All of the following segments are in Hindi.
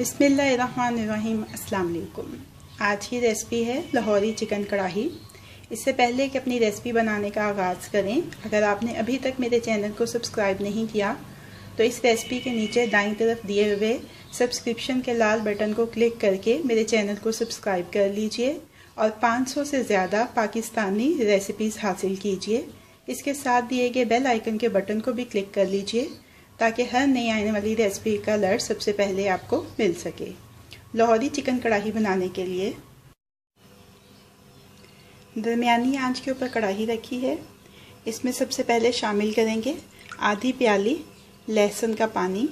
बिस्मिल्लाहिर्रहमानिर्रहीम। अस्सलाम वालेकुम। आज की रेसिपी है लाहौरी चिकन कढ़ाही। इससे पहले कि अपनी रेसिपी बनाने का आगाज़ करें, अगर आपने अभी तक मेरे चैनल को सब्सक्राइब नहीं किया तो इस रेसिपी के नीचे दाईं तरफ दिए हुए सब्सक्रिप्शन के लाल बटन को क्लिक करके मेरे चैनल को सब्सक्राइब कर लीजिए और 500 से ज़्यादा पाकिस्तानी रेसिपीज़ हासिल कीजिए। इसके साथ दिए गए बेल आइकन के बटन को भी क्लिक कर लीजिए ताकि हर नई आने वाली रेसिपी का अलर्ट सबसे पहले आपको मिल सके। लाहौरी चिकन कढ़ाही बनाने के लिए दरमियानी आंच के ऊपर कढ़ाही रखी है। इसमें सबसे पहले शामिल करेंगे आधी प्याली लहसुन का पानी,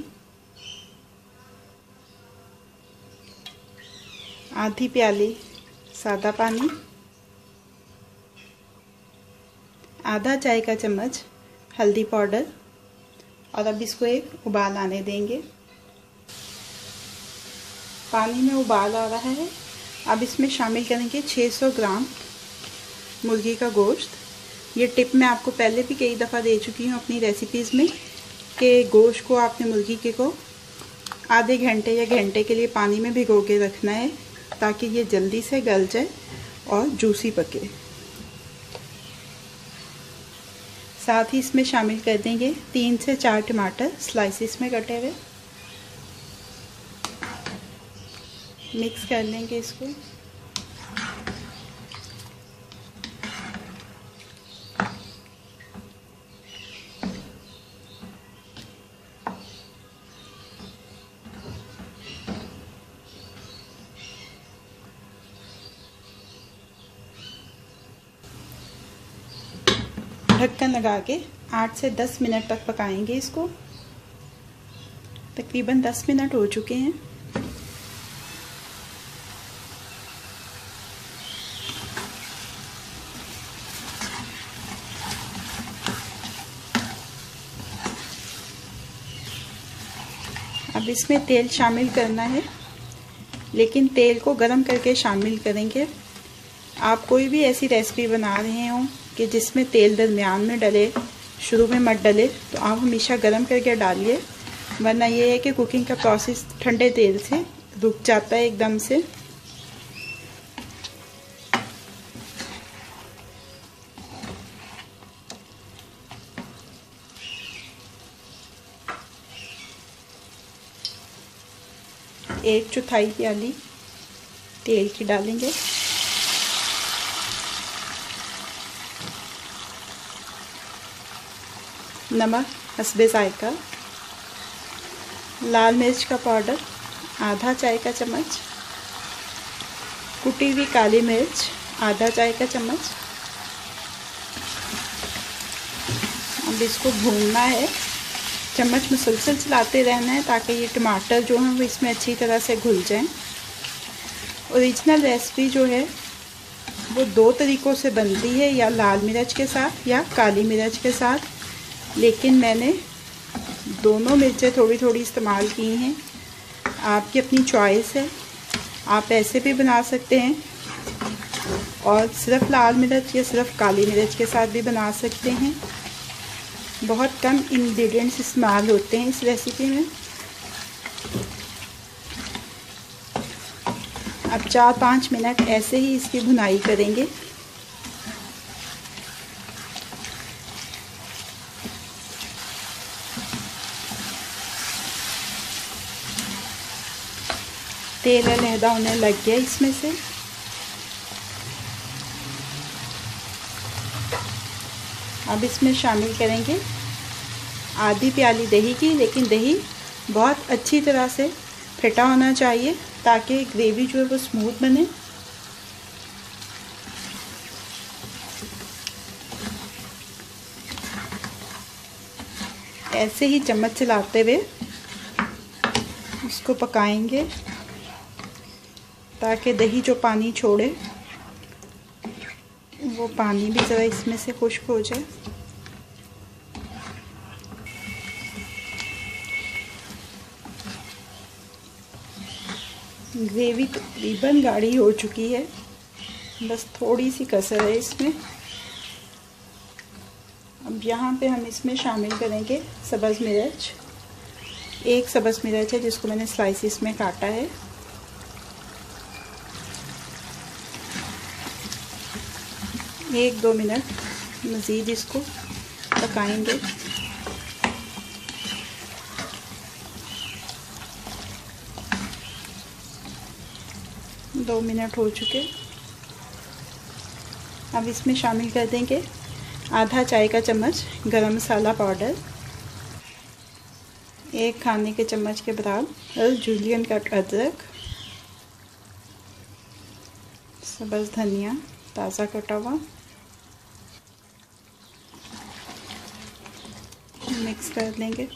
आधी प्याली सादा पानी, आधा चाय का चम्मच हल्दी पाउडर और अब इसको एक उबाल आने देंगे। पानी में उबाल आ रहा है। अब इसमें शामिल करेंगे 600 ग्राम मुर्गी का गोश्त। ये टिप मैं आपको पहले भी कई दफ़ा दे चुकी हूँ अपनी रेसिपीज़ में कि गोश्त को आपने मुर्गी के को आधे घंटे या घंटे के लिए पानी में भिगो के रखना है ताकि ये जल्दी से गल जाए और जूसी पके। साथ ही इसमें शामिल कर देंगे 3 से 4 टमाटर स्लाइसिस में कटे हुए। मिक्स कर लेंगे इसको। ढक्कन लगा के 8 से 10 मिनट तक पकाएंगे इसको। तकरीबन 10 मिनट हो चुके हैं। अब इसमें तेल शामिल करना है, लेकिन तेल को गरम करके शामिल करेंगे। आप कोई भी ऐसी रेसिपी बना रहे हो कि जिसमें तेल दरमियान में डले, शुरू में मत डले, तो आप हमेशा गरम करके डालिए, वरना ये है कि कुकिंग का प्रोसेस ठंडे तेल से रुक जाता है एकदम से। एक चौथाई प्याली तेल की डालेंगे। नमक हस्बे जायका, लाल मिर्च का पाउडर आधा चाय का चम्मच, कुटी हुई काली मिर्च आधा चाय का चम्मच। अब इसको भूनना है, चम्मच मुसलसल चलाते रहना है ताकि ये टमाटर जो हैं वो इसमें अच्छी तरह से घुल जाएं। ओरिजिनल रेसिपी जो है वो 2 तरीक़ों से बनती है, या लाल मिर्च के साथ या काली मिर्च के साथ, लेकिन मैंने दोनों मिर्चें थोड़ी थोड़ी इस्तेमाल की हैं। आपकी अपनी चॉइस है, आप ऐसे भी बना सकते हैं और सिर्फ लाल मिर्च या सिर्फ काली मिर्च के साथ भी बना सकते हैं। बहुत कम इंग्रेडिएंट्स इस्तेमाल होते हैं इस रेसिपी में। अब 4-5 मिनट ऐसे ही इसकी भुनाई करेंगे। तेल अलहदा होने लग गया इसमें से। अब इसमें शामिल करेंगे आधी प्याली दही की, लेकिन दही बहुत अच्छी तरह से फेंटा होना चाहिए ताकि ग्रेवी जो है वो स्मूथ बने। ऐसे ही चम्मच चलाते हुए इसको पकाएंगे ताकि दही जो पानी छोड़े वो पानी भी ज़रा इसमें से खुश्क हो जाए। ग्रेवी तकरीबन गाढ़ी हो चुकी है, बस थोड़ी सी कसर है इसमें। अब यहाँ पे हम इसमें शामिल करेंगे सब्ज़ मिर्च एक सब्ज़ मिर्च है जिसको मैंने स्लाइसिस में काटा है। एक 2 मिनट मज़ीद इसको पकाएंगे। दो मिनट हो चुके। अब इसमें शामिल कर देंगे आधा चाय का चम्मच गरम मसाला पाउडर, 1 खाने के चम्मच के बराबर जूलियन कट अदरक, सब्ज़ धनिया ताज़ा कटा हुआ, मिक्स कर लेंगे।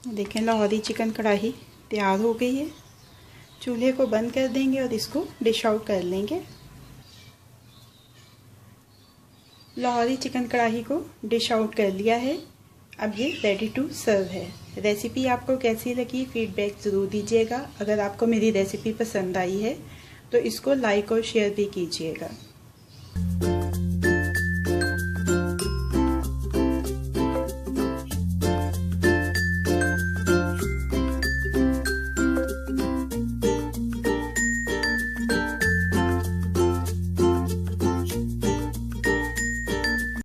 देखें लाहौरी चिकन कढ़ाई तैयार हो गई है। चूल्हे को बंद कर देंगे और इसको डिश आउट कर लेंगे। लाहौरी चिकन कढ़ाई को डिश आउट कर लिया है। अब ये रेडी टू सर्व है। रेसिपी आपको कैसी लगी फीडबैक ज़रूर दीजिएगा। अगर आपको मेरी रेसिपी पसंद आई है तो इसको लाइक और शेयर भी कीजिएगा।